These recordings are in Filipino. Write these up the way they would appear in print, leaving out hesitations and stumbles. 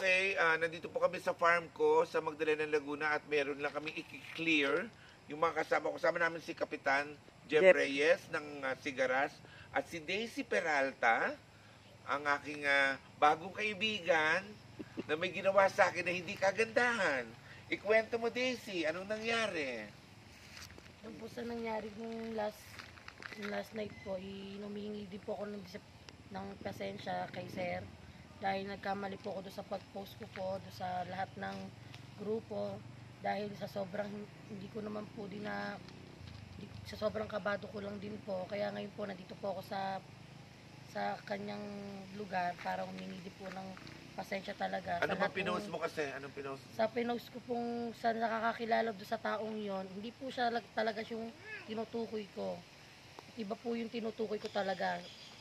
Okay, nandito po kami sa farm ko sa Magdalena, Laguna at meron lang kami i-clear yung mga kasama namin si Kapitan Jeff Reyes ng Sigaras at si Daisy Peralta, ang aking bagong kaibigan na may ginawa sa akin na hindi kagandahan. Ikwento mo, Daisy, anong nangyari? Yung po sa nangyari nung last night po, humihingi din po ako ng pasensya kay Sir dahil nagkamali po ako doon sa pag-post ko po doon sa lahat ng grupo dahil sa sobrang hindi ko naman po sa sobrang kabado ko lang din po, kaya ngayon po nandito po ako sa kanyang lugar para humingi din po ng pasensya talaga. Ano ba pinost mo kasi? Anong pinost? Sa pinost ko pong sa nakakakilala doon sa taong yon, hindi po siya talaga yung tinutukoy ko. Iba po yung tinutukoy ko talaga.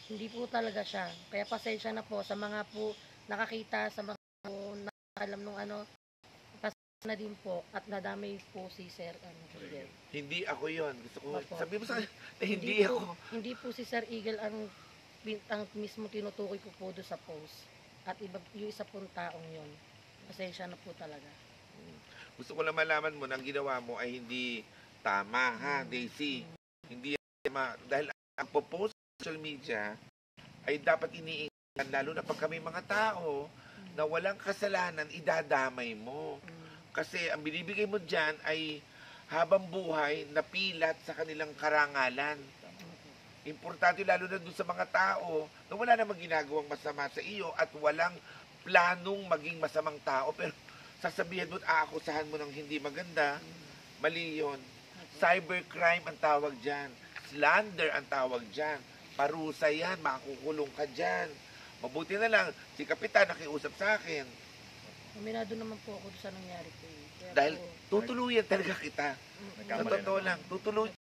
Hindi po talaga siya. Kaya pasensya na po sa mga po nakakita, sa mga po alam nung pasensya na din po at nadamay po si Sir Eagle. Hindi ako yon. Gusto ko, sabi mo sa akin, hindi ako. Hindi po si Sir Eagle ang mismo tinutukoy ko po doon sa post. At iba, yung isa pong taong yon. Pasensya na po talaga. Gusto ko lang malaman mo na ang ginawa mo ay hindi tama, ha, Daisy? Hindi tama. Dahil ang post sa social media ay dapat iniingat, lalo na pag kami mga tao na walang kasalanan, idadamay mo. Kasi ang binibigay mo dyan ay habang buhay na pilat sa kanilang karangalan. Importante lalo na dun sa mga tao na wala namang ginagawang masama sa iyo at walang planong maging masamang tao, pero sasabihin mo at aakusahan mo ng hindi maganda, mali yun. Cybercrime ang tawag dyan. Slander ang tawag dyan. Parusa yan, makukulong ka dyan. Mabuti na lang, si Kapitan nakiusap sa akin. Aminado naman po ako sa nangyari po. Kaya Dahil po, tutuluyan talaga kita. Sa totoo lang, tutuluyan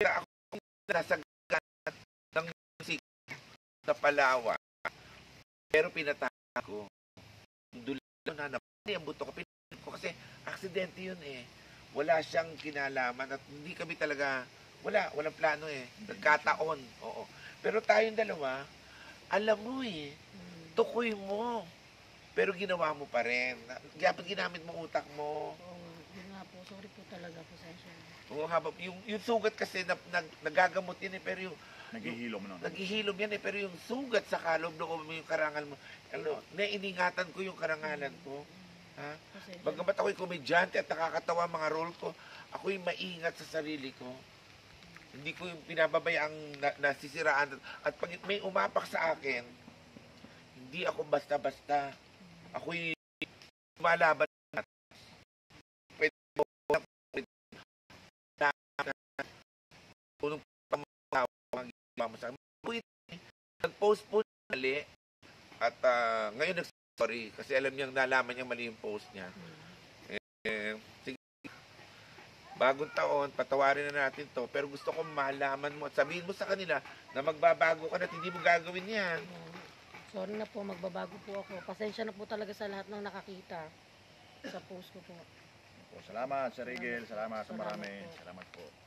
kita ako nasa ganat ng musik na Palawan. Pero pinataka ko. Dulo na ang buto ko. Pinataka ko kasi aksidente yun eh. Wala siyang kinalaman at hindi kami talaga, walang plano eh. Nagkataon. Oo. Pero tayong dalawa, alam mo eh, tukoy mo. Pero ginawa mo pa rin. Dapat ginamit mo utak mo. Oo, yun nga po. Sorry po talaga. Pasensya. Oo, yung sugat kasi nagagamot yun eh, pero yung Naghihilom no? naghihilom yan eh, pero yung sugat sa kaloob-loob mo yung karangal mo, naiingatan ko yung karangalan ko. Ha? Bagamat ako'y komedyante at nakakatawa mga role ko, ako'y maingat sa sarili ko. Hindi ko yung pinababaya ang nasisiraan. At pag may umapak sa akin, hindi ako basta-basta. Ako'y malaban. Pwede mo na unong pamatawa mo sa akin. Nag-post po mali at ngayon nag-sorry kasi alam niyang nalaman niyang mali yung post niya. Sige, bagong taon, patawarin na natin to, pero gusto ko malaman mo at sabihin mo sa kanila na magbabago ka na at hindi mo gagawin yan. Sorry na po, magbabago po ako. Pasensya na po talaga sa lahat ng nakakita sa post ko po. Salamat, Sir Eagle. Salamat sa marami. Salamat po. Salamat po.